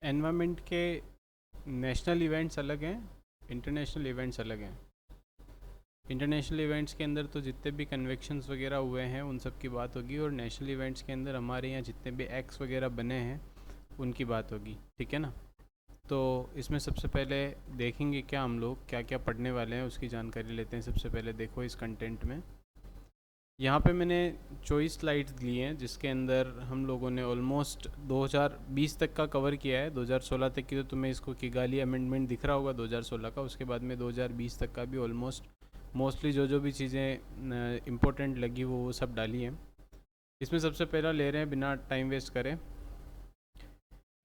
Environment के national events अलग हैं, इंटरनेशनल इवेंट्स अलग हैं। इंटरनेशनल इवेंट्स के अंदर तो जितने भी कन्वेक्शंस वगैरह हुए हैं उन सब की बात होगी, और नेशनल इवेंट्स के अंदर हमारे यहाँ जितने भी एक्ट्स वगैरह बने हैं उनकी बात होगी। ठीक है ना। तो इसमें सबसे पहले देखेंगे क्या हम लोग क्या क्या पढ़ने वाले हैं, उसकी जानकारी लेते हैं। सबसे पहले देखो इस कंटेंट में, यहाँ पे मैंने 24 स्लाइड्स ली हैं जिसके अंदर हम लोगों ने ऑलमोस्ट 2020 तक का कवर किया है। 2016 तक की तो तुम्हें इसको किगाली अमेंडमेंट दिख रहा होगा 2016 का, उसके बाद में 2020 तक का भी ऑलमोस्ट मोस्टली जो भी चीज़ें इम्पोर्टेंट लगी वो सब डाली हैं। इसमें सबसे पहला ले रहे हैं बिना टाइम वेस्ट करें,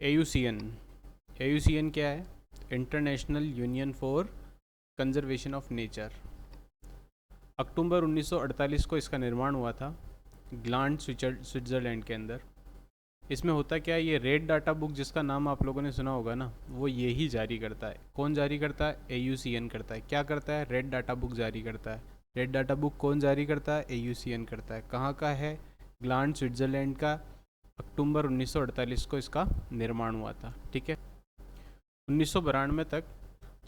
AUCN। AUCN क्या है? International union for conservation of nature. अक्टूबर 1948 को इसका निर्माण हुआ था ग्लांड स्विट्ज़रलैंड के अंदर। इसमें होता क्या है, ये रेड डाटा बुक जिसका नाम आप लोगों ने सुना होगा ना, वो ये ही जारी करता है। कौन जारी करता है? AUCN करता है। क्या करता है? रेड डाटा बुक जारी करता है। रेड डाटा बुक कौन जारी करता है? AUCN करता है। कहाँ का है? ग्लांड स्विट्ज़रलैंड का। अक्टूबर 1948 को इसका निर्माण हुआ था। ठीक है। 1992 तक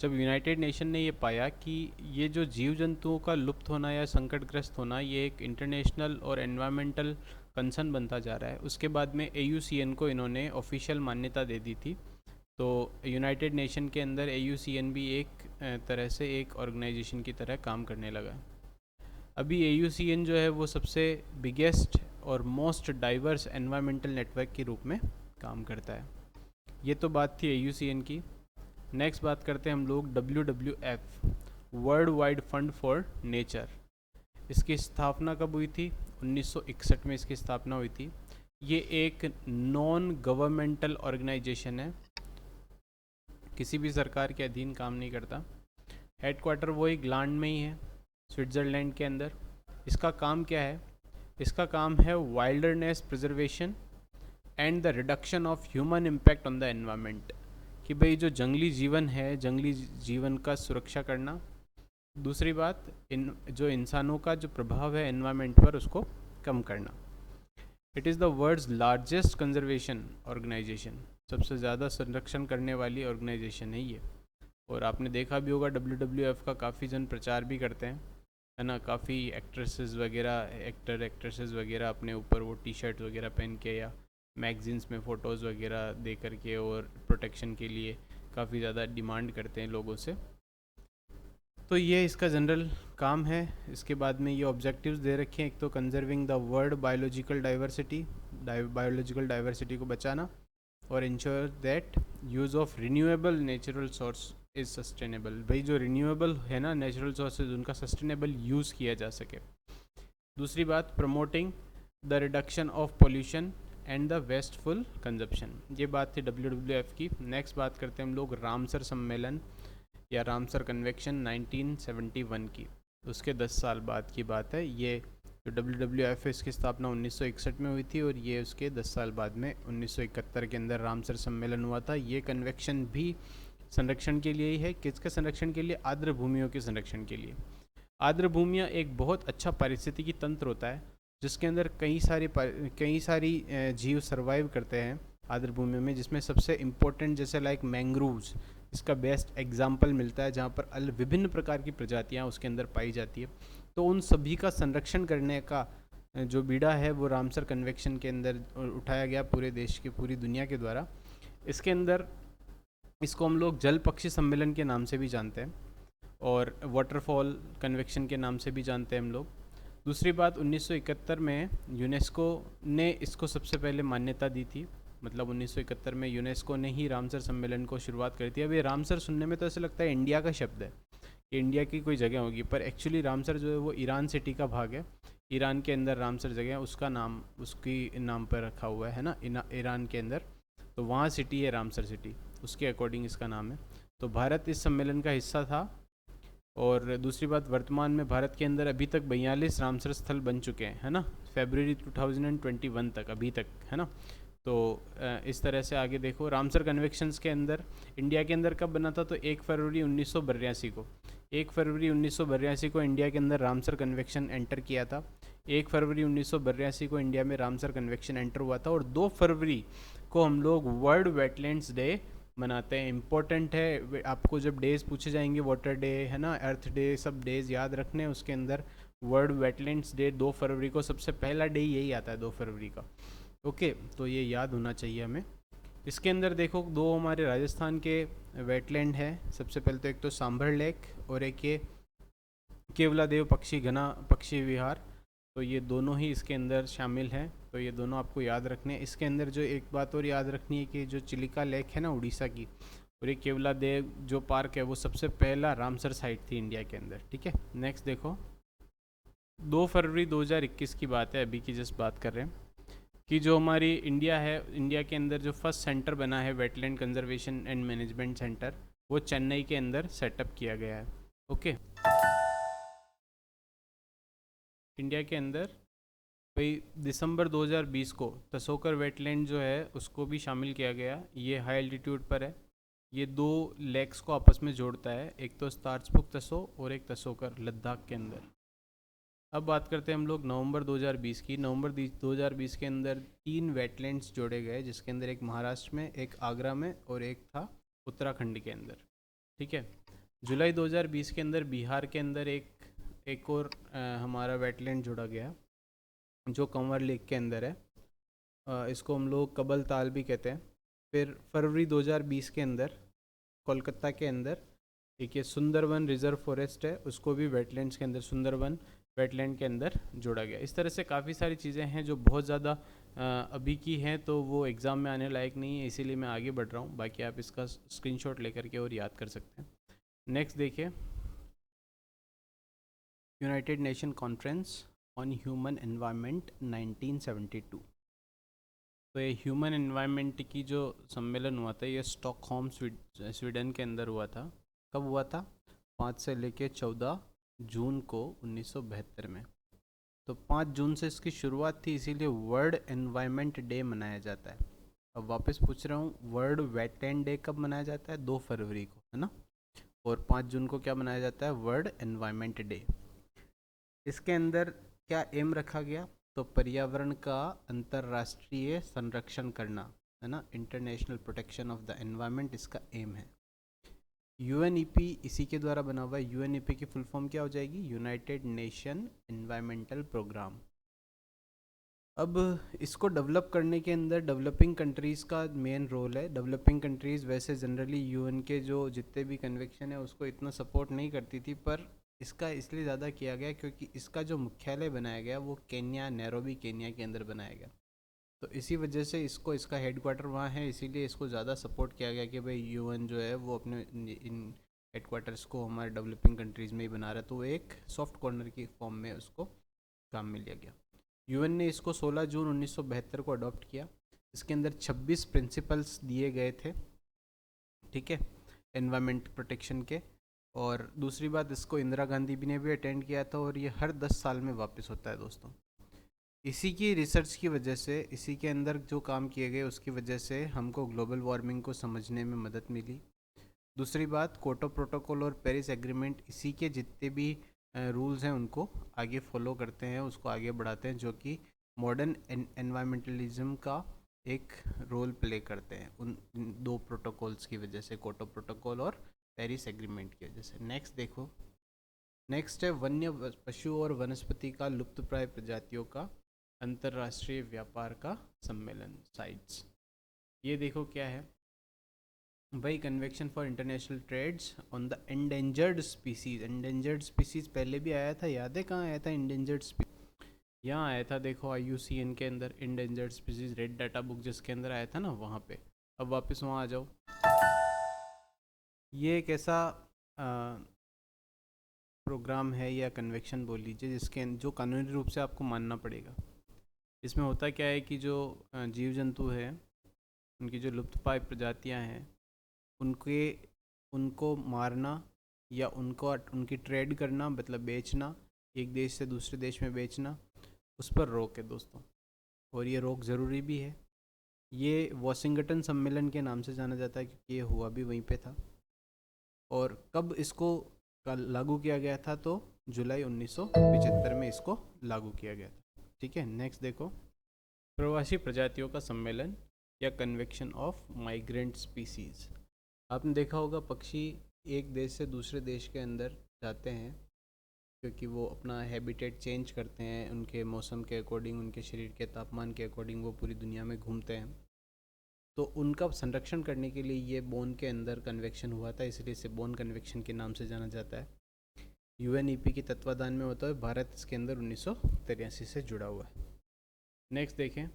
जब यूनाइटेड नेशन ने ये पाया कि ये जो जीव जंतुओं का लुप्त होना या संकटग्रस्त होना ये एक इंटरनेशनल और एनवायरमेंटल कंसर्न बनता जा रहा है, उसके बाद में AUCN को इन्होंने ऑफिशियल मान्यता दे दी थी। तो यूनाइटेड नेशन के अंदर AUCN भी एक तरह से एक ऑर्गेनाइजेशन की तरह काम करने लगा। अभी AUCN जो है वो सबसे बिगेस्ट और मोस्ट डाइवर्स एनवायरमेंटल नेटवर्क के रूप में काम करता है। ये तो बात थी AUCN की। नेक्स्ट बात करते हैं हम लोग WWF, world wide fund for nature. इसकी स्थापना कब हुई थी? 1961 में इसकी स्थापना हुई थी। ये एक नॉन गवर्नमेंटल ऑर्गेनाइजेशन है, किसी भी सरकार के अधीन काम नहीं करता। हेडक्वार्टर वही ग्लांड में ही है, स्विट्ज़रलैंड के अंदर। इसका काम क्या है? इसका काम है wilderness preservation and the reduction of human impact on the environment, कि भाई जो जंगली जीवन है, जंगली जीवन का सुरक्षा करना। दूसरी बात, जो इंसानों का जो प्रभाव है एनवायरनमेंट पर उसको कम करना। It is the world's largest conservation organisation, सबसे ज़्यादा संरक्षण करने वाली ऑर्गेनाइजेशन है ये। और आपने देखा भी होगा WWF का काफ़ी जन प्रचार भी करते हैं, है ना। काफ़ी एक्ट्रेसेस वगैरह, एक्ट्रेसेस वगैरह अपने ऊपर वो T-शर्ट वगैरह पहन के या मैगजीन्स में फ़ोटोज़ वगैरह दे करके और प्रोटेक्शन के लिए काफ़ी ज़्यादा डिमांड करते हैं लोगों से। तो ये इसका जनरल काम है। इसके बाद में ये ऑब्जेक्टिव्स दे रखे हैं, एक तो conserving the world biological diversity, biological diversity को बचाना, और ensure that use of renewable natural source is sustainable. भाई जो रिन्यूएबल है ना नेचुरल सोर्सेज, उनका सस्टेनेबल यूज़ किया जा सके। दूसरी बात, promoting the reduction of pollution and the wasteful consumption. ये बात थी WWF की। नेक्स्ट बात करते हैं हम लोग रामसर सम्मेलन या रामसर कन्वेक्शन 1971 की। उसके 10 साल बाद की बात है। ये जो WWF है इसकी स्थापना 1961 में हुई थी, और ये उसके 10 साल बाद में 1971 के अंदर रामसर सम्मेलन हुआ था। ये कन्वेक्शन भी संरक्षण के लिए ही है। किसके संरक्षण के लिए? आर्द्र भूमियों के संरक्षण के लिए। आर्द्र भूमियाँ एक बहुत अच्छा पारिस्थितिकी तंत्र होता है जिसके अंदर कई सारी जीव सर्वाइव करते हैं आर्द्र भूमियों में, जिसमें सबसे इम्पोर्टेंट जैसे लाइक मैंग्रोव्स, इसका बेस्ट एग्जाम्पल मिलता है, जहाँ पर विभिन्न प्रकार की प्रजातियाँ उसके अंदर पाई जाती है। तो उन सभी का संरक्षण करने का जो बीड़ा है वो रामसर कन्वेक्शन के अंदर उठाया गया पूरे देश के, पूरी दुनिया के द्वारा। इसके अंदर इसको हम लोग जल पक्षी सम्मेलन के नाम से भी जानते हैं, और वाटरफॉल कन्वेक्शन के नाम से भी जानते हैं हम लोग। दूसरी बात, 1971 में यूनेस्को ने इसको सबसे पहले मान्यता दी थी। मतलब 1971 में यूनेस्को ने ही रामसर सम्मेलन को शुरुआत करी थी। अब ये रामसर सुनने में तो ऐसा लगता है इंडिया का शब्द है, कि इंडिया की कोई जगह होगी, पर एक्चुअली रामसर जो है वो ईरान सिटी का भाग है। ईरान के अंदर रामसर जगह है, उसका नाम उसकी नाम पर रखा हुआ है ना, ईरान के अंदर। तो वहाँ सिटी है रामसर सिटी, उसके अकॉर्डिंग इसका नाम है। तो भारत इस सम्मेलन का हिस्सा था। और दूसरी बात, वर्तमान में भारत के अंदर अभी तक 42 रामसर स्थल बन चुके हैं, है ना, फरवरी 2021 तक, अभी तक, है ना। तो इस तरह से आगे देखो, रामसर कन्वेक्शंस के अंदर इंडिया के अंदर कब बना था? तो 1 फरवरी 1982 को, 1 फरवरी 1982 को इंडिया के अंदर रामसर कन्वेक्शन एंटर किया था। 1 फरवरी 1982 को इंडिया में रामसर कन्वेक्शन एंटर हुआ था, और 2 फरवरी को हम लोग वर्ल्ड वेटलैंड्स डे मनाते हैं। इम्पोर्टेंट है, आपको जब डेज पूछे जाएंगे, वाटर डे है ना, अर्थ डे, सब डेज याद रखने हैं। उसके अंदर वर्ल्ड वेटलैंड्स डे 2 फरवरी को, सबसे पहला डे यही आता है 2 फरवरी का। ओके, तो ये याद होना चाहिए हमें। इसके अंदर देखो, दो हमारे राजस्थान के वेटलैंड है। सबसे पहले तो एक तो सांभर लेक और एक ये केवलादेव पक्षी घना पक्षी विहार। तो ये दोनों ही इसके अंदर शामिल हैं, तो ये दोनों आपको याद रखने हैं। इसके अंदर जो एक बात और याद रखनी है कि जो चिलिका लेक है ना उड़ीसा की, और ये केवलादेव जो पार्क है वो सबसे पहला रामसर साइट थी इंडिया के अंदर। ठीक है, नेक्स्ट देखो, 2 फरवरी 2021 की बात है, अभी की जस्ट बात कर रहे हैं कि जो हमारी इंडिया है, इंडिया के अंदर जो फर्स्ट सेंटर बना है wetland conservation and management centre, वो चेन्नई के अंदर सेटअप किया गया है। ओके, इंडिया के अंदर भाई दिसंबर 2020 को तसोकर वेटलैंड जो है उसको भी शामिल किया गया। ये हाई एल्टीट्यूड पर है। ये दो लेक्स को आपस में जोड़ता है, एक तो स्टार्सबुक तसो और एक तसोकर लद्दाख के अंदर। अब बात करते हैं हम लोग नवंबर 2020 की। नवंबर 2020 के अंदर 3 वेटलैंड्स जोड़े गए, जिसके अंदर एक महाराष्ट्र में, एक आगरा में और एक था उत्तराखंड के अंदर। ठीक है, जुलाई 2020 के अंदर बिहार के अंदर एक और हमारा वेटलैंड जोड़ा गया जो कंवर लेक के अंदर है। इसको हम लोग कबल ताल भी कहते हैं। फिर फरवरी 2020 के अंदर कोलकाता के अंदर एक ये सुंदरवन रिजर्व फॉरेस्ट है, उसको भी वेटलैंड्स के अंदर, सुंदरवन वेटलैंड के अंदर जोड़ा गया। इस तरह से काफ़ी सारी चीज़ें हैं जो बहुत ज़्यादा अभी की हैं, तो वो एग्ज़ाम में आने लायक नहीं है, इसीलिए मैं आगे बढ़ रहा हूँ। बाकी आप इसका स्क्रीनशॉट लेकर के और याद कर सकते हैं। नेक्स्ट देखिए, United nation conference on human environment 1972। तो ये ह्यूमन एनवायरनमेंट की जो सम्मेलन हुआ था, ये स्टॉकहोम स्वीडन के अंदर हुआ था। कब हुआ था? 5 से लेके 14 जून को 1972 में। तो 5 जून से इसकी शुरुआत थी, इसीलिए वर्ल्ड एनवायरनमेंट डे मनाया जाता है। अब वापस पूछ रहा हूँ, वर्ल्ड वेटलैंड डे कब मनाया जाता है? 2 फरवरी को, है ना। और 5 जून को क्या मनाया जाता है? World environment day. इसके अंदर क्या एम रखा गया? तो पर्यावरण का अंतर्राष्ट्रीय संरक्षण करना, है ना, international protection of the environment, इसका एम है। यूएनईपी इसी के द्वारा बना हुआ है। यूएनईपी की फुल फॉर्म क्या हो जाएगी? United Nation environmental programme. अब इसको डेवलप करने के अंदर डेवलपिंग कंट्रीज़ का मेन रोल है। डेवलपिंग कंट्रीज़ वैसे जनरली यूएन के जो जितने भी कन्वेक्शन है उसको इतना सपोर्ट नहीं करती थी, पर इसका इसलिए ज़्यादा किया गया क्योंकि इसका जो मुख्यालय बनाया गया वो केन्या, नैरोबी केन्या के अंदर बनाया गया। तो इसी वजह से इसको, इसका हेडक्वार्टर वहाँ है, इसीलिए इसको ज़्यादा सपोर्ट किया गया कि भाई यूएन जो है वो अपने इन हेडक्वार्टर्स को हमारे डेवलपिंग कंट्रीज़ में ही बना रहा है। तो वो एक सॉफ्ट कॉर्नर की फॉर्म में उसको काम में लिया गया। यूएन ने इसको 16 जून 1972 को अडॉप्ट किया। इसके अंदर 26 प्रिंसिपल्स दिए गए थे, ठीक है, एनवायरमेंट प्रोटेक्शन के। और दूसरी बात, इसको इंदिरा गांधी भी ने भी अटेंड किया था, और ये हर 10 साल में वापस होता है दोस्तों। इसी की रिसर्च की वजह से, इसी के अंदर जो काम किए गए उसकी वजह से हमको ग्लोबल वार्मिंग को समझने में मदद मिली। दूसरी बात, क्योटो प्रोटोकॉल और पेरिस एग्रीमेंट, इसी के जितने भी रूल्स हैं उनको आगे फॉलो करते हैं, उसको आगे बढ़ाते हैं, जो कि मॉडर्न एनवायरमेंटलिज्म का एक रोल प्ले करते हैं उन दो प्रोटोकॉल्स की वजह से, क्योटो प्रोटोकॉल और पेरिस एग्रीमेंट की वजह से। नेक्स्ट देखो, नेक्स्ट है वन्य पशु और वनस्पति का लुप्तप्राय प्रजातियों का अंतर्राष्ट्रीय व्यापार का सम्मेलन, साइट्स। ये देखो क्या है भाई, convention for international trades on the endangered species. Endangered species पहले भी आया था, याद है? कहाँ आया था एंडेंजर्ड स्पीसीज? यहाँ आया था, देखो IUCN के अंदर endangered species red data book जिसके अंदर आया था ना, वहाँ पे। अब वापस वहाँ आ जाओ। ये एक ऐसा प्रोग्राम है या कन्वेक्शन बोल लीजिए, जिसके जो कानूनी रूप से आपको मानना पड़ेगा। इसमें होता क्या है कि जो जीव जंतु हैं, उनकी जो लुप्तप्राय प्रजातियाँ हैं, उनको मारना या उनकी ट्रेड करना, मतलब बेचना, एक देश से दूसरे देश में बेचना, उस पर रोक है दोस्तों। और ये रोक ज़रूरी भी है। ये वॉशिंगटन सम्मेलन के नाम से जाना जाता है क्योंकि ये हुआ भी वहीं पे था। और कब इसको लागू किया गया था? तो जुलाई 1975 में इसको लागू किया गया था। ठीक है, नेक्स्ट देखो, प्रवासी प्रजातियों का सम्मेलन या कन्वेक्शन ऑफ माइग्रेंट स्पीसीज। आपने देखा होगा पक्षी एक देश से दूसरे देश के अंदर जाते हैं क्योंकि वो अपना हैबिटेट चेंज करते हैं, उनके मौसम के अकॉर्डिंग, उनके शरीर के तापमान के अकॉर्डिंग वो पूरी दुनिया में घूमते हैं। तो उनका संरक्षण करने के लिए ये बोन के अंदर कन्वेक्शन हुआ था, इसलिए इसे बोन कन्वेक्शन के नाम से जाना जाता है। यूएनईपी के तत्वाधान में होता है, भारत इसके अंदर 1983 से जुड़ा हुआ है। नेक्स्ट देखें,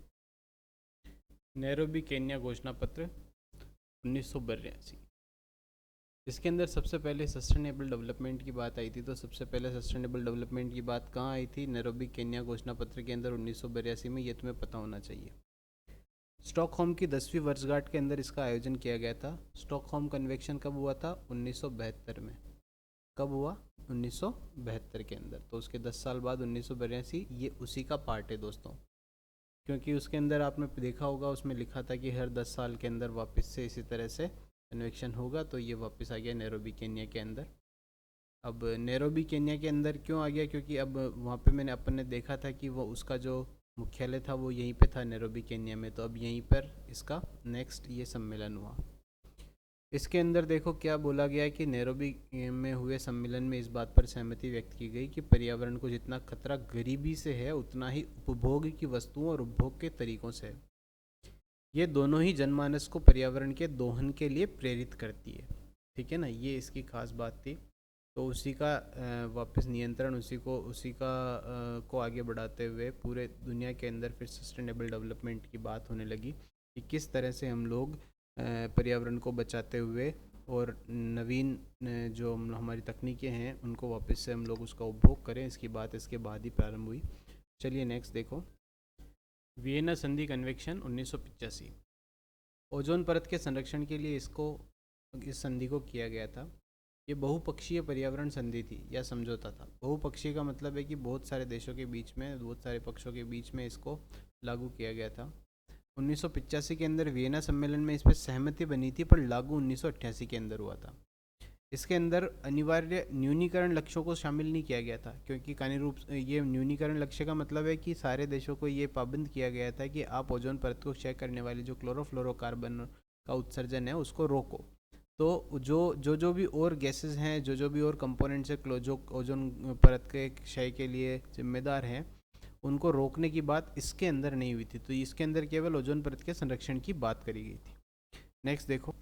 नैरोबी केन्या घोषणा पत्र 1982। इसके अंदर सबसे पहले सस्टेनेबल डेवलपमेंट की बात आई थी। तो सबसे पहले सस्टेनेबल डेवलपमेंट की बात कहाँ आई थी? नैरोबी केन्या घोषणा पत्र के अंदर 1982 में। ये तुम्हें पता होना चाहिए। स्टॉकहोम की 10वीं वर्षगांठ के अंदर इसका आयोजन किया गया था। स्टॉकहोम कन्वेंशन कब हुआ था? 1972 में। कब हुआ? 1972 के अंदर। तो उसके 10 साल बाद 1982, ये उसी का पार्ट है दोस्तों, क्योंकि उसके अंदर आपने देखा होगा उसमें लिखा था कि हर 10 साल के अंदर वापस से इसी तरह से कन्वेक्शन होगा। तो ये वापस आ गया नैरोबी केन्या के अंदर। अब नैरोबी केन्या के अंदर क्यों आ गया? क्योंकि अब वहाँ पे अपन ने देखा था कि वो उसका जो मुख्यालय था वो यहीं पे था, नैरोबी केन्या में। तो अब यहीं पर इसका नेक्स्ट ये सम्मेलन हुआ। इसके अंदर देखो क्या बोला गया है कि नैरोबी में हुए सम्मेलन में इस बात पर सहमति व्यक्त की गई कि पर्यावरण को जितना खतरा गरीबी से है उतना ही उपभोग की वस्तुओं और उपभोग के तरीकों से है। ये दोनों ही जनमानस को पर्यावरण के दोहन के लिए प्रेरित करती है। ठीक है ना, ये इसकी खास बात थी। तो उसी का वापस नियंत्रण, उसी को आगे बढ़ाते हुए पूरे दुनिया के अंदर फिर सस्टेनेबल डेवलपमेंट की बात होने लगी कि किस तरह से हम लोग पर्यावरण को बचाते हुए और नवीन जो हमारी तकनीकें हैं उनको वापस से हम लोग उसका उपभोग करें। इसकी बात इसके बाद ही प्रारंभ हुई। चलिए नेक्स्ट देखो, वियना संधि कन्वेक्शन 1985। ओजोन परत के संरक्षण के लिए इस संधि को किया गया था। ये बहुपक्षीय पर्यावरण संधि थी या समझौता था। बहुपक्षीय का मतलब है कि बहुत सारे देशों के बीच में, बहुत सारे पक्षों के बीच में इसको लागू किया गया था। 1985 के अंदर वियना सम्मेलन में इस पर सहमति बनी थी, पर लागू 1988 के अंदर हुआ था। इसके अंदर अनिवार्य न्यूनीकरण लक्ष्यों को शामिल नहीं किया गया था, क्योंकि कानूनी रूप से ये न्यूनीकरण लक्ष्य का मतलब है कि सारे देशों को ये पाबंद किया गया था कि आप ओजोन परत को क्षय करने वाली जो क्लोरोफ्लोरोकार्बन का उत्सर्जन है उसको रोको। तो जो भी और गैसेस हैं, जो भी और कंपोनेंट्स है जो ओजोन परत के क्षय के लिए जिम्मेदार हैं, उनको रोकने की बात इसके अंदर नहीं हुई थी। तो इसके अंदर केवल ओजोन परत के संरक्षण की बात करी गई थी। नेक्स्ट देखो,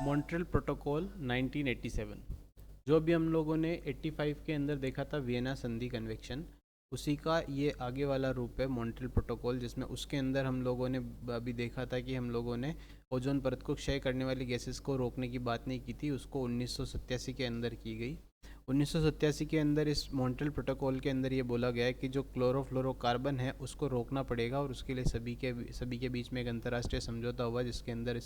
मॉन्ट्रियल प्रोटोकॉल 1987। जो भी हम लोगों ने 85 के अंदर देखा था वियना संधि कन्वेक्शन, उसी का ये आगे वाला रूप है मॉन्ट्रियल प्रोटोकॉल, जिसमें उसके अंदर हम लोगों ने अभी देखा था कि हम लोगों ने ओजोन परत को क्षय करने वाली गैसेस को रोकने की बात नहीं की थी, उसको 1987 के अंदर की गई। 1987 के अंदर इस मॉन्ट्रियल प्रोटोकॉल के अंदर ये बोला गया है कि जो क्लोरोफ्लोरोकार्बन है उसको रोकना पड़ेगा, और उसके लिए सभी के बीच में एक अंतर्राष्ट्रीय समझौता हुआ जिसके अंदर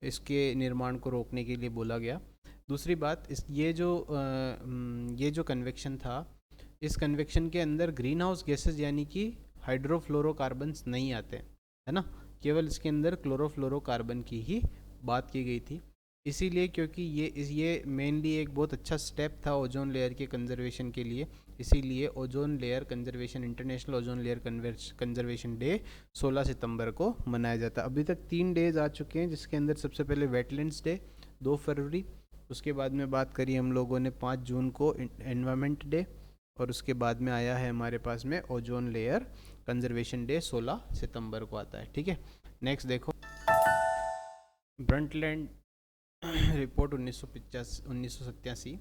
इसके निर्माण को रोकने के लिए बोला गया। दूसरी बात, ये जो कन्वेक्शन था, इस कन्वेक्शन के अंदर ग्रीन हाउस गैसेज यानी कि हाइड्रोफ्लोरोकार्बन्स नहीं आते, है ना। केवल इसके अंदर क्लोरोफ्लोरोकार्बन की ही बात की गई थी। इसीलिए क्योंकि ये मेनली एक बहुत अच्छा स्टेप था ओजोन लेयर के कंजर्वेशन के लिए, इसीलिए ozone layer conservation, international ozone layer conservation day 16 सितंबर को मनाया जाता है। अभी तक 3 डेज आ चुके हैं, जिसके अंदर सबसे पहले वेटलैंड्स डे 2 फरवरी, उसके बाद में बात करी हम लोगों ने 5 जून को एनवायरनमेंट डे, और उसके बाद में आया है हमारे पास में ओजोन लेयर कंजर्वेशन डे 16 सितंबर को आता है। ठीक है, नेक्स्ट देखो, ब्रंटलैंड रिपोर्ट 1987।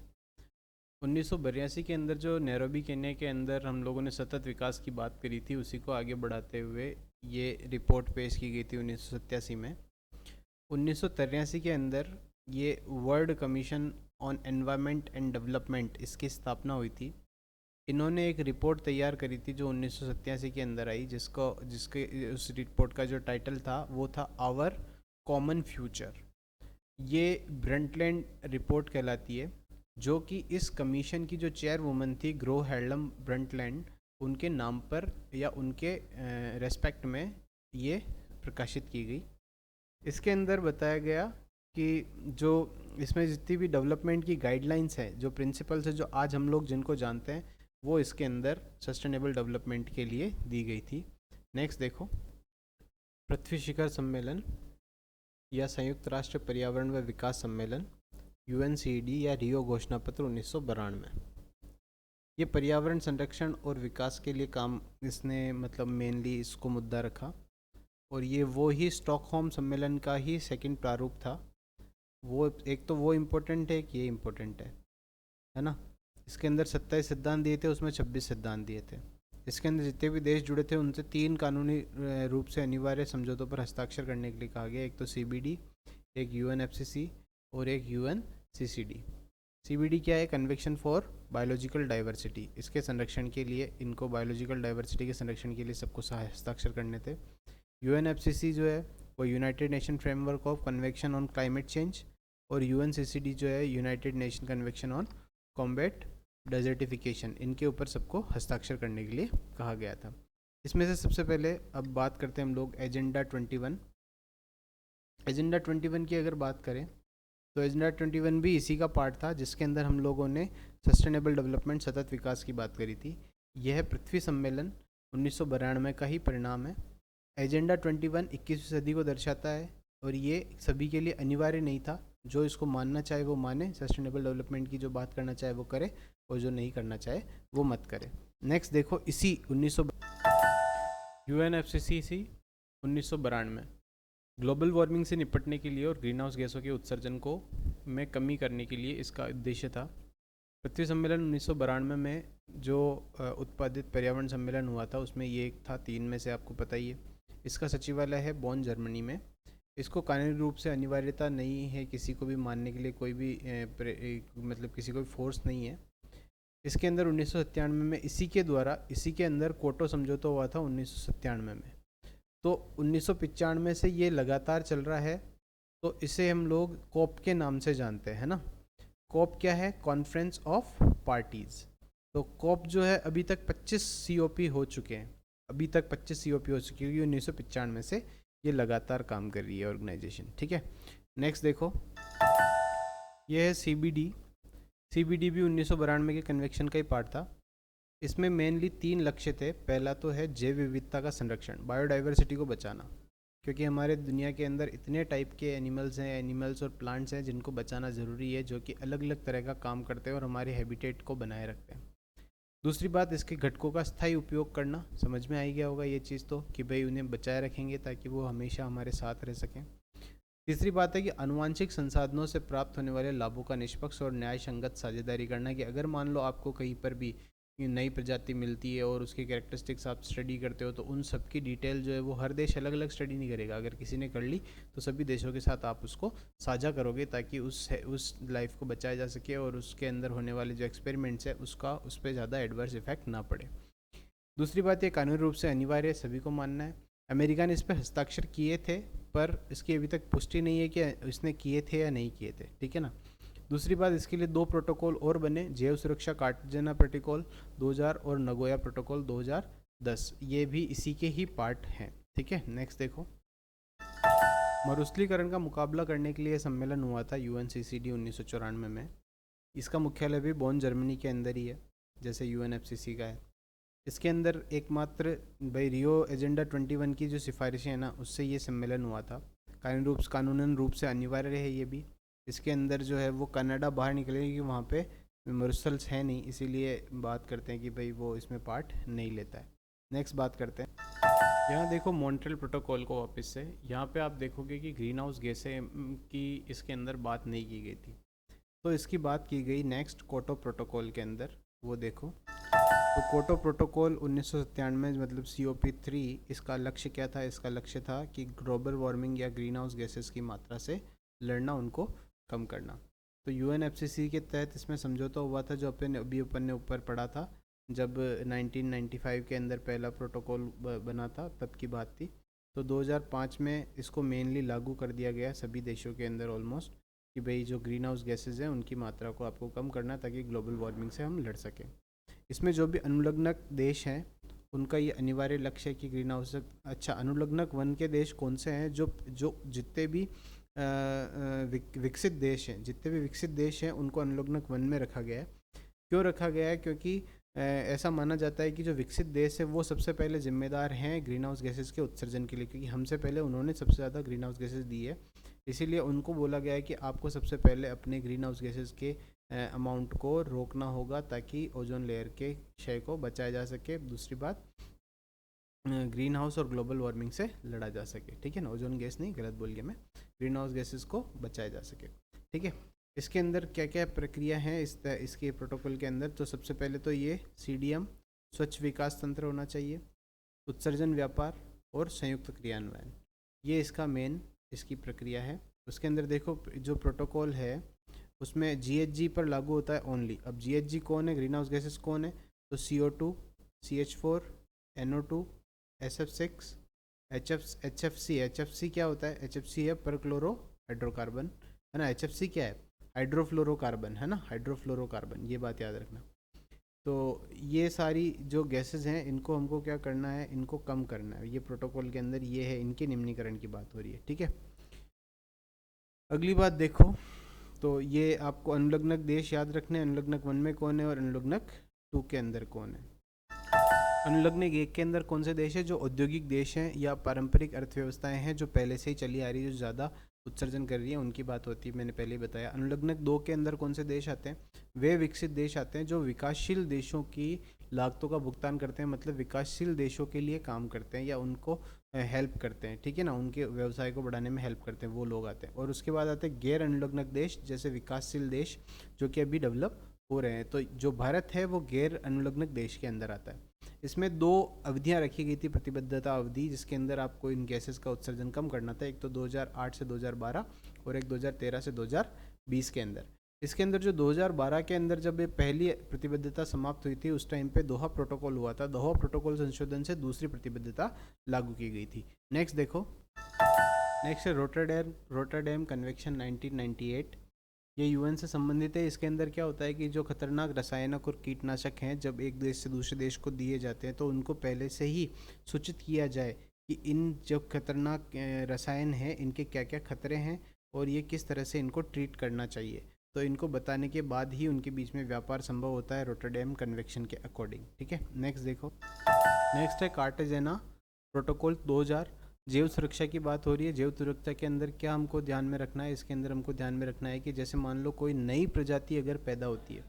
1982 के अंदर जो नैरोबी केन्या के अंदर हम लोगों ने सतत विकास की बात करी थी, उसी को आगे बढ़ाते हुए ये रिपोर्ट पेश की गई थी 1987 में। 1983 के अंदर ये world commission on environment and development, इसकी स्थापना हुई थी। इन्होंने एक रिपोर्ट तैयार करी थी जो 1987 के अंदर आई, जिसके उस रिपोर्ट का जो टाइटल था वो था आवर कॉमन फ्यूचर। ये ब्रंटलैंड रिपोर्ट कहलाती है, जो कि इस कमीशन की जो चेयरवुमन थी ग्रो हेर्लम ब्रंटलैंड, उनके नाम पर या उनके रेस्पेक्ट में ये प्रकाशित की गई। इसके अंदर बताया गया कि जो इसमें जितनी भी डेवलपमेंट की गाइडलाइंस है, जो प्रिंसिपल्स है, जो आज हम लोग जिनको जानते हैं, वो इसके अंदर सस्टेनेबल डेवलपमेंट के लिए दी गई थी। नेक्स्ट देखो, पृथ्वी शिखर सम्मेलन या संयुक्त राष्ट्र पर्यावरण व विकास सम्मेलन यूएनसीडी या रियो घोषणा पत्र 1992। ये पर्यावरण संरक्षण और विकास के लिए काम इसने मतलब मेनली इसको मुद्दा रखा, और ये वो ही स्टॉकहोम सम्मेलन का ही सेकंड प्रारूप था। वो एक तो वो इम्पोर्टेंट है कि ये इम्पोर्टेंट है ना। इसके अंदर 27 सिद्धांत दिए थे, उसमें 26 सिद्धांत दिए थे। इसके अंदर जितने भी देश जुड़े थे उनसे 3 कानूनी रूप से अनिवार्य समझौतों पर हस्ताक्षर करने के लिए कहा गया। एक तो CBD, एक UNFCCC और एक UNCCD। CBD क्या है? Convention for biological diversity. इसके संरक्षण के लिए, इनको बायोलॉजिकल डाइवर्सिटी के संरक्षण के लिए सबको हस्ताक्षर करने थे। UNFCCC जो है वो United nation framework of convention on climate change, और UNCCD जो है United nation convention on combat desertification. इनके ऊपर सबको हस्ताक्षर करने के लिए कहा गया था। इसमें से सबसे पहले अब बात करते हैं हम लोग एजेंडा 21। एजेंडा 21 की अगर बात करें तो एजेंडा 21 भी इसी का पार्ट था, जिसके अंदर हम लोगों ने सस्टेनेबल डेवलपमेंट, सतत विकास की बात करी थी। यह पृथ्वी सम्मेलन 1992 का ही परिणाम है। एजेंडा 21 21वीं सदी को दर्शाता है, और ये सभी के लिए अनिवार्य नहीं था। जो इसको मानना चाहे वो माने, सस्टेनेबल डेवलपमेंट की जो बात करना चाहे वो करे, और जो नहीं करना चाहे वो मत करे। नेक्स्ट देखो, इसी UNFCCC 1992 ग्लोबल वार्मिंग से निपटने के लिए और ग्रीन हाउस गैसों के उत्सर्जन को में कमी करने के लिए इसका उद्देश्य था। पृथ्वी सम्मेलन 1992 में जो उत्पादित पर्यावरण सम्मेलन हुआ था, उसमें ये एक था 3 में से, आपको पता ही है। इसका सचिवालय है बॉन, जर्मनी में। इसको कानूनी रूप से अनिवार्यता नहीं है किसी को भी मानने के लिए, कोई भी मतलब किसी को भी फोर्स नहीं है। इसके अंदर 1997 में इसी के अंदर क्योटो समझौता हुआ था 1997 में। तो 1995 से ये लगातार चल रहा है। तो इसे हम लोग कॉप के नाम से जानते हैं ना। कॉप क्या है? Conference of parties. तो कॉप जो है अभी तक 25 COP हो चुके हैं। अभी तक 25 COP हो चुकी है। 1995 से ये लगातार काम कर रही है ऑर्गेनाइजेशन, ठीक है। नेक्स्ट देखो, ये है CBD। CBD भी 1992 के कन्वेंशन का ही पार्ट था। इसमें मेनली 3 लक्ष्य थे। पहला तो है जैव विविधता का संरक्षण, बायोडाइवर्सिटी को बचाना, क्योंकि हमारे दुनिया के अंदर इतने टाइप के एनिमल्स और प्लांट्स हैं जिनको बचाना ज़रूरी है, जो कि अलग अलग तरह का काम करते हैं और हमारे हैबिटेट को बनाए रखते हैं। दूसरी बात, इसके घटकों का स्थायी उपयोग करना। समझ में आ ही गया होगा ये चीज़ तो, कि भाई उन्हें बचाए रखेंगे ताकि वो हमेशा हमारे साथ रह सकें। तीसरी बात है कि आनुवांशिक संसाधनों से प्राप्त होने वाले लाभों का निष्पक्ष और न्याय संगत साझेदारी करना, कि अगर मान लो आपको कहीं पर भी नई प्रजाति मिलती है और उसकी कैरेक्टरिस्टिक्स आप स्टडी करते हो, तो उन सब की डिटेल जो है वो हर देश अलग अलग स्टडी नहीं करेगा। अगर किसी ने कर ली तो सभी देशों के साथ आप उसको साझा करोगे, ताकि उस लाइफ को बचाया जा सके और उसके अंदर होने वाले जो एक्सपेरिमेंट्स है उसका उस पर ज़्यादा एडवर्स इफेक्ट ना पड़े। दूसरी बात, ये कानूनी रूप से अनिवार्य, सभी को मानना है। अमेरिका ने इस पर हस्ताक्षर किए थे, पर इसकी अभी तक पुष्टि नहीं है कि इसने किए थे या नहीं किए थे, ठीक है ना। दूसरी बात, इसके लिए 2 प्रोटोकॉल और बने, जैव सुरक्षा कार्टेजना प्रोटोकॉल 2000 और नगोया प्रोटोकॉल 2010। ये भी इसी के ही पार्ट हैं, ठीक है। नेक्स्ट देखो, मरुस्थलीकरण का मुकाबला करने के लिए सम्मेलन हुआ था UNCCD 1994 में। इसका मुख्यालय भी बॉन, जर्मनी के अंदर ही है, जैसे UNFCCC का है। इसके अंदर एकमात्र भाई रियो एजेंडा 21 की जो सिफारिशें हैं ना, उससे ये सम्मेलन हुआ था। कानूनन रूप से अनिवार्य है ये भी। इसके अंदर जो है वो कनाडा बाहर निकले, क्योंकि वहाँ पे मरुस्थल्स है नहीं, इसीलिए बात करते हैं कि भाई वो इसमें पार्ट नहीं लेता है। नेक्स्ट बात करते हैं, यहाँ देखो मॉन्ट्रियल प्रोटोकॉल को वापस से। यहाँ पे आप देखोगे कि ग्रीन हाउस गैसें की इसके अंदर बात नहीं की गई थी, तो इसकी बात की गई नेक्स्ट क्योटो प्रोटोकॉल के अंदर। वो देखो, तो क्योटो प्रोटोकॉल 1997 मतलब COP3, इसका लक्ष्य क्या था? इसका लक्ष्य था कि ग्लोबल वार्मिंग या ग्रीन हाउस गैसेस की मात्रा से लड़ना, उनको कम करना। तो UNFCCC के तहत इसमें समझौता हुआ था, जो अपन ने ऊपर पढ़ा था, जब 1995 के अंदर पहला प्रोटोकॉल बना था, तब की बात थी। तो 2005 में इसको मेनली लागू कर दिया गया सभी देशों के अंदर ऑलमोस्ट, कि भाई जो ग्रीन हाउस गैसेज हैं उनकी मात्रा को आपको कम करना, ताकि ग्लोबल वार्मिंग से हम लड़ सकें। इसमें जो भी अनुलग्नक देश हैं उनका ये अनिवार्य लक्ष्य है कि ग्रीन हाउस। अच्छा, अनुलग्नक वन के देश कौन से हैं? जो जितने भी विकसित देश हैं, जितने भी विकसित देश हैं उनको अनुलग्नक 1 में रखा गया है। क्यों रखा गया है? क्योंकि ऐसा माना जाता है कि जो विकसित देश है वो सबसे पहले जिम्मेदार हैं ग्रीन हाउस गैसेस के उत्सर्जन के लिए, क्योंकि हमसे पहले उन्होंने सबसे ज़्यादा ग्रीन हाउस गैसेस दी है। इसीलिए उनको बोला गया है कि आपको सबसे पहले अपने ग्रीन हाउस गैसेस के अमाउंट को रोकना होगा, ताकि ओजोन लेयर के क्षय को बचाया जा सके। दूसरी बात, ग्रीन हाउस और ग्लोबल वार्मिंग से लड़ा जा सके। ठीक है ना, ओजोन गैस नहीं, गलत बोल गया मैं, ग्रीन हाउस गैसेस को बचाया जा सके। ठीक है, इसके अंदर क्या क्या प्रक्रिया है इसके प्रोटोकॉल के अंदर? तो सबसे पहले तो ये CDM स्वच्छ विकास तंत्र होना चाहिए, उत्सर्जन व्यापार और संयुक्त क्रियान्वयन, ये इसका मेन इसकी प्रक्रिया है। उसके अंदर देखो जो प्रोटोकॉल है उसमें GHG पर लागू होता है ओनली। अब GHG कौन है? ग्रीन हाउस गैसेस कौन है? तो CO2, CH4, NO2, SF6, HFC क्या होता है? HFC है पर क्लोरो हाइड्रोकार्बन, है ना। HFC क्या है? हाइड्रोफ्लोरोकार्बन, है ना, हाइड्रोफ्लोरोकार्बन, ये बात याद रखना। तो ये सारी जो गैसेस हैं इनको हमको क्या करना है? इनको कम करना है। ये प्रोटोकॉल के अंदर ये है, इनके निम्नीकरण की बात हो रही है। ठीक है, अगली बात देखो, तो ये आपको अनुलग्नक देश याद रखने, अनुलग्नक 1 में कौन है और अनुलग्नक 2 के अंदर कौन है। अनुलग्नक 1 के अंदर कौन से देश है? जो औद्योगिक देश हैं या पारंपरिक अर्थव्यवस्थाएं हैं जो पहले से ही चली आ रही है, जो ज़्यादा उत्सर्जन कर रही है, उनकी बात होती है, मैंने पहले ही बताया। अनुलग्नक 2 के अंदर कौन से देश आते हैं? वे विकसित देश आते हैं जो विकासशील देशों की लागतों का भुगतान करते हैं, मतलब विकासशील देशों के लिए काम करते हैं या उनको हेल्प करते हैं। ठीक है ना, उनके व्यवसाय को बढ़ाने में हेल्प करते हैं, वो लोग आते हैं। और उसके बाद आते हैं गैर अनुलग्नक देश, जैसे विकासशील देश जो कि अभी डेवलप हो रहे हैं। तो जो भारत है वो गैर अनुलग्नक देश के अंदर आता है। इसमें 2 अवधियां रखी गई थी, प्रतिबद्धता अवधि, जिसके अंदर आपको इन गैसेस का उत्सर्जन कम करना था। एक तो 2008 से 2012 और एक 2013 से 2020 के अंदर। इसके अंदर जो 2012 के अंदर जब ये पहली प्रतिबद्धता समाप्त हुई थी, उस टाइम पे दोहा प्रोटोकॉल हुआ था। दोहा प्रोटोकॉल संशोधन से दूसरी प्रतिबद्धता लागू की गई थी। नेक्स्ट देखो, नेक्स्ट है रोटरडैम कन्वेंशन 1998। ये UN से संबंधित है। इसके अंदर क्या होता है कि जो खतरनाक रसायनक और कीटनाशक हैं जब एक देश से दूसरे देश को दिए जाते हैं तो उनको पहले से ही सूचित किया जाए कि इन जो खतरनाक रसायन हैं इनके क्या क्या खतरे हैं और ये किस तरह से इनको ट्रीट करना चाहिए। तो इनको बताने के बाद ही उनके बीच में व्यापार संभव होता है रोटरडैम कन्वेंशन के अकॉर्डिंग। ठीक है, नेक्स्ट देखो, नेक्स्ट है कार्टेजेना प्रोटोकॉल 2000। जैव सुरक्षा की बात हो रही है। जैव सुरक्षा के अंदर क्या हमको ध्यान में रखना है? इसके अंदर हमको ध्यान में रखना है कि जैसे मान लो कोई नई प्रजाति अगर पैदा होती है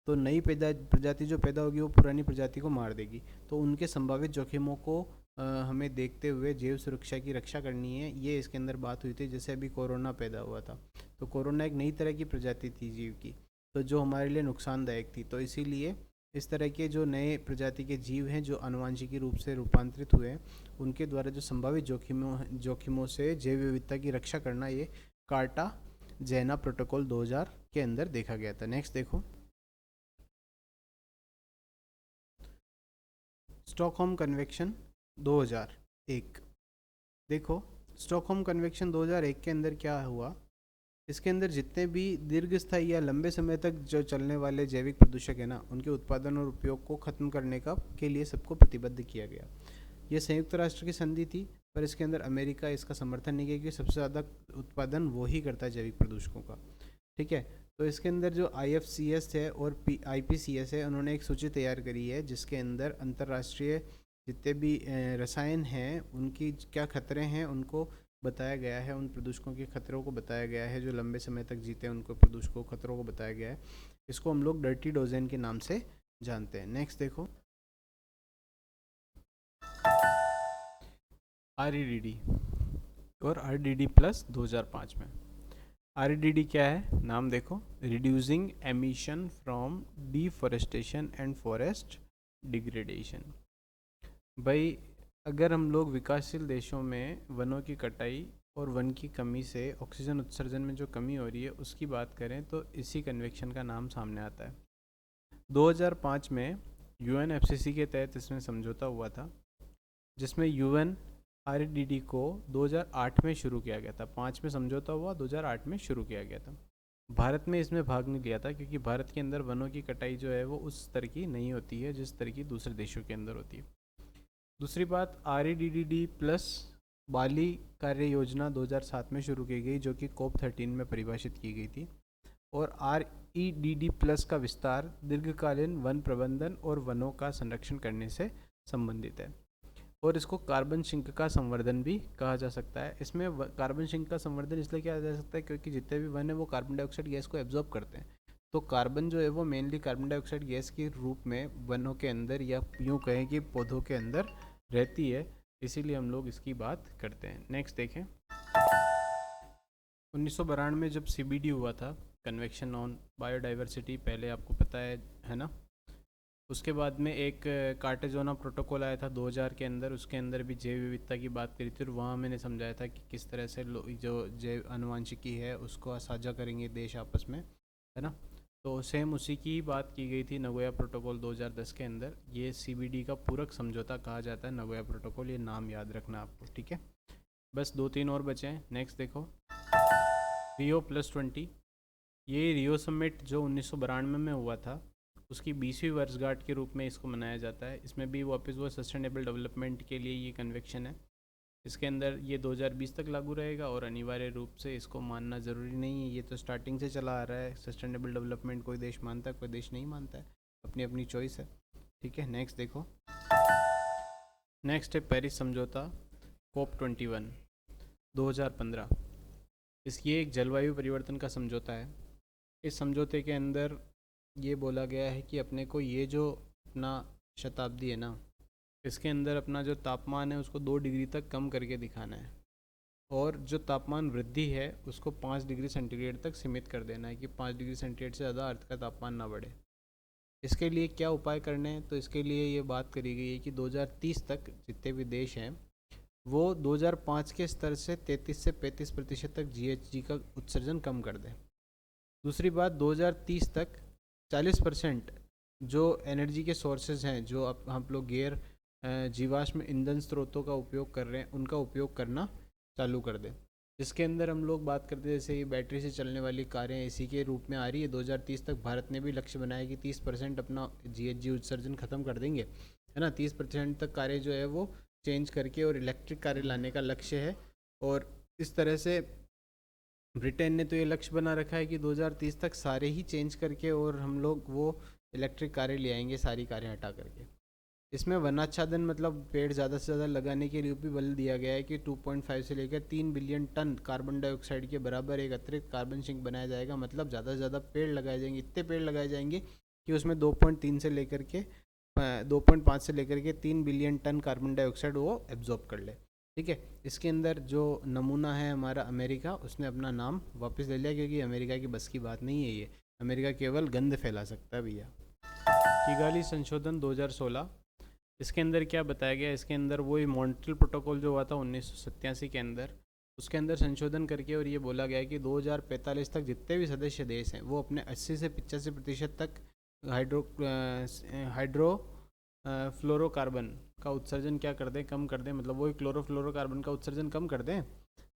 तो नई प्रजाति जो पैदा होगी वो पुरानी प्रजाति को मार देगी। तो उनके संभावित जोखिमों को हमें देखते हुए जैव सुरक्षा की रक्षा करनी है, ये इसके अंदर बात हुई थी। जैसे अभी कोरोना पैदा हुआ था, तो कोरोना एक नई तरह की प्रजाति थी जीव की, तो जो हमारे लिए नुकसानदायक थी। तो इसीलिए इस तरह के जो नए प्रजाति के जीव हैं जो आनुवांशिकी रूप से रूपांतरित हुए हैं, उनके द्वारा जो संभावित जोखिमों से जैव विविधता की रक्षा करना, ये कार्टाजेना प्रोटोकॉल 2000 के अंदर देखा गया था। नेक्स्ट देखो, स्टॉकहोम कन्वेंशन 2001। देखो, स्टॉकहोम कन्वेंशन 2001 के अंदर क्या हुआ? इसके अंदर जितने भी दीर्घस्थायी या लंबे समय तक जो चलने वाले जैविक प्रदूषक है ना, उनके उत्पादन और उपयोग को खत्म करने का के लिए सबको प्रतिबद्ध किया गया। यह संयुक्त राष्ट्र की संधि थी, पर इसके अंदर अमेरिका इसका समर्थन नहीं किया, क्योंकि सबसे ज़्यादा उत्पादन वो ही करता है जैविक प्रदूषकों का। ठीक है, तो इसके अंदर जो IFCS है और IPCS है, उन्होंने एक सूची तैयार करी है जिसके अंदर अंतर्राष्ट्रीय जितने भी रसायन हैं उनकी क्या खतरे हैं उनको बताया गया है, उन प्रदूषकों के खतरों को बताया गया है, जो लंबे समय तक जीते हैं उनको प्रदूषकों खतरों को बताया गया है। इसको हम लोग डर्टी डोजेन के नाम से जानते हैं। नेक्स्ट देखो, REDD और RDD+ 2005 में। REDD क्या है? नाम देखो, reducing emission from deforestation and forest degradation. भाई, अगर हम लोग विकासशील देशों में वनों की कटाई और वन की कमी से ऑक्सीजन उत्सर्जन में जो कमी हो रही है उसकी बात करें तो इसी कन्वेंशन का नाम सामने आता है। 2005 में UNFCCC के तहत इसमें समझौता हुआ था, जिसमें UN REDD को 2008 में शुरू किया गया था। 5 में समझौता हुआ, 2008 में शुरू किया गया था। भारत में इसमें भाग नहीं लिया था, क्योंकि भारत के अंदर वनों की कटाई जो है वो उस तरह की नहीं होती है जिस तरह की दूसरे देशों के अंदर होती है। दूसरी बात, REDD+ बाली कार्य योजना 2007 में शुरू की गई, जो कि COP 13 में परिभाषित की गई थी। और REDD+ का विस्तार दीर्घकालीन वन प्रबंधन और वनों का संरक्षण करने से संबंधित है। और इसको कार्बन सिंक का संवर्धन भी कहा जा सकता है। इसमें कार्बन सिंक का संवर्धन इसलिए किया जा सकता है क्योंकि जितने भी वन है वो कार्बन डाइऑक्साइड गैस को एब्जॉर्ब करते हैं। तो कार्बन जो है वो मेनली कार्बन डाइऑक्साइड गैस के रूप में वनों के अंदर, या यूँ कहें कि पौधों के अंदर रहती है, इसीलिए हम लोग इसकी बात करते हैं। नेक्स्ट देखें, 1992 में जब CBD हुआ था, कन्वेक्शन ऑन बायोडाइवर्सिटी, पहले आपको पता है ना। उसके बाद में एक कार्टेजोना प्रोटोकॉल आया था 2000 के अंदर, उसके अंदर भी जैव विविधता की बात करी थी, और वहाँ मैंने समझाया था कि किस तरह से जो जैव अनुवांशिकी है उसको साझा करेंगे देश आपस में, है ना। तो सेम उसी की बात की गई थी नगोया प्रोटोकॉल 2010 के अंदर। ये CBD का पूरक समझौता कहा जाता है, नगोया प्रोटोकॉल, ये नाम याद रखना आपको, ठीक है। बस 2-3 और बचे हैं। नेक्स्ट देखो, Rio+20। ये रियो समिट जो 1992 में हुआ था, उसकी 20वीं वर्षगांठ के रूप में इसको मनाया जाता है। इसमें भी वापस वो सस्टेनेबल डेवलपमेंट के लिए ये कन्वेक्शन है। इसके अंदर ये 2020 तक लागू रहेगा, और अनिवार्य रूप से इसको मानना ज़रूरी नहीं है, ये तो स्टार्टिंग से चला आ रहा है। सस्टेनेबल डेवलपमेंट कोई देश मानता है, कोई देश नहीं मानता है, अपनी अपनी चॉइस है, ठीक है। नेक्स्ट देखो, नेक्स्ट है पेरिस समझौता, COP 21 2015। ये एक जलवायु परिवर्तन का समझौता है। इस समझौते के अंदर ये बोला गया है कि अपने को ये जो अपना शताब्दी है ना, इसके अंदर अपना जो तापमान है उसको 2 डिग्री तक कम करके दिखाना है, और जो तापमान वृद्धि है उसको 5 डिग्री सेंटीग्रेड तक सीमित कर देना है, कि 5 डिग्री सेंटीग्रेड से ज़्यादा अर्थ का तापमान ना बढ़े। इसके लिए क्या उपाय करने हैं, तो इसके लिए ये बात करी गई है कि 2030 तक जितने भी देश हैं वो 2005 के स्तर से 33 से 35% तक GHG का उत्सर्जन कम कर दें। दूसरी बात, 2030 तक 40% जो एनर्जी के सोर्सेज हैं, जो अब हम लोग गैर जीवाश्म ईंधन स्रोतों का उपयोग कर रहे हैं, उनका उपयोग करना चालू कर दें। जिसके अंदर हम लोग बात करते हैं, जैसे ये बैटरी से चलने वाली कारें इसी के रूप में आ रही है। 2030 तक भारत ने भी लक्ष्य बनाया कि 30% अपना GHG उत्सर्जन ख़त्म कर देंगे, है ना। 30% तक कारें जो है वो चेंज करके और इलेक्ट्रिक कारें लाने का लक्ष्य है। और इस तरह से ब्रिटेन ने तो ये लक्ष्य बना रखा है कि 2030 तक सारे ही चेंज करके और हम लोग वो इलेक्ट्रिक कारें ले आएंगे, सारी कारें हटा करके। इसमें वनाच्छादन, मतलब पेड़ ज़्यादा से ज़्यादा लगाने के लिए भी बल दिया गया है कि 2.5 से लेकर 3 बिलियन टन कार्बन डाइऑक्साइड के बराबर एक अतिरिक्त कार्बन सिंक बनाया जाएगा। मतलब ज़्यादा से ज़्यादा पेड़ लगाए जाएंगे, इतने पेड़ लगाए जाएंगे कि उसमें 2.3 से लेकर के 2.5 से लेकर के 3 बिलियन टन कार्बन डाइऑक्साइड वो एब्जॉर्ब कर ले, ठीक है। इसके अंदर जो नमूना है हमारा अमेरिका, उसने अपना नाम वापस ले लिया, क्योंकि अमेरिका की बस की बात नहीं है ये। अमेरिका केवल गंद फैला सकता है भैया। किगाली संशोधन 2016, इसके अंदर क्या बताया गया, इसके अंदर वही मॉन्ट्रियल प्रोटोकॉल जो हुआ था 1987 के अंदर, उसके अंदर संशोधन करके और ये बोला गया है कि 2045 तक जितने भी सदस्य देश हैं वो अपने 80 से 85% तक हाइड्रो फ्लोरोकार्बन का उत्सर्जन क्या कर दें, कम कर दें। मतलब वही क्लोरोफ्लोरोकार्बन का उत्सर्जन कम कर दें।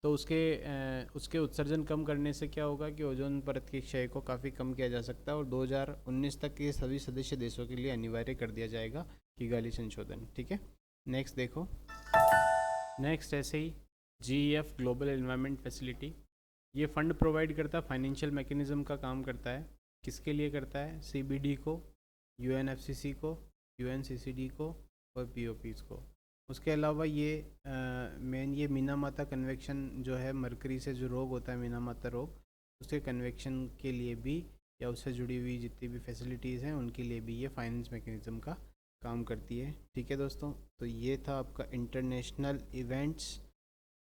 तो उसके उत्सर्जन कम करने से क्या होगा कि ओजोन परत के क्षय को काफ़ी कम किया जा सकता है, और 2019 तक ये सभी सदस्य देशों के लिए अनिवार्य कर दिया जाएगा किगाली संशोधन, ठीक है। नेक्स्ट देखो, नेक्स्ट ऐसे ही GEF ग्लोबल एनवायरनमेंट फैसिलिटी, ये फंड प्रोवाइड करता है, फाइनेंशियल मैकेनिज्म का काम करता है। किसके लिए करता है? CBD को, UNFCCC को, UNCCD को और POPs को। उसके अलावा ये मेन ये मीनामाता कन्वेक्शन जो है, मरकरी से जो रोग होता है मीनामाता रोग, उसके कन्वेक्शन के लिए भी, या उससे जुड़ी हुई जितनी भी फैसिलिटीज़ हैं उनके लिए भी ये फाइनेंस मैकेनिज़्म का काम करती है, ठीक है दोस्तों। तो ये था आपका इंटरनेशनल इवेंट्स,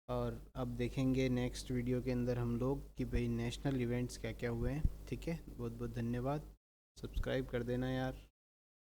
और अब देखेंगे नेक्स्ट वीडियो के अंदर हम लोग कि भाई नेशनल इवेंट्स क्या क्या हुए हैं, ठीक है। बहुत बहुत धन्यवाद, सब्सक्राइब कर देना यार।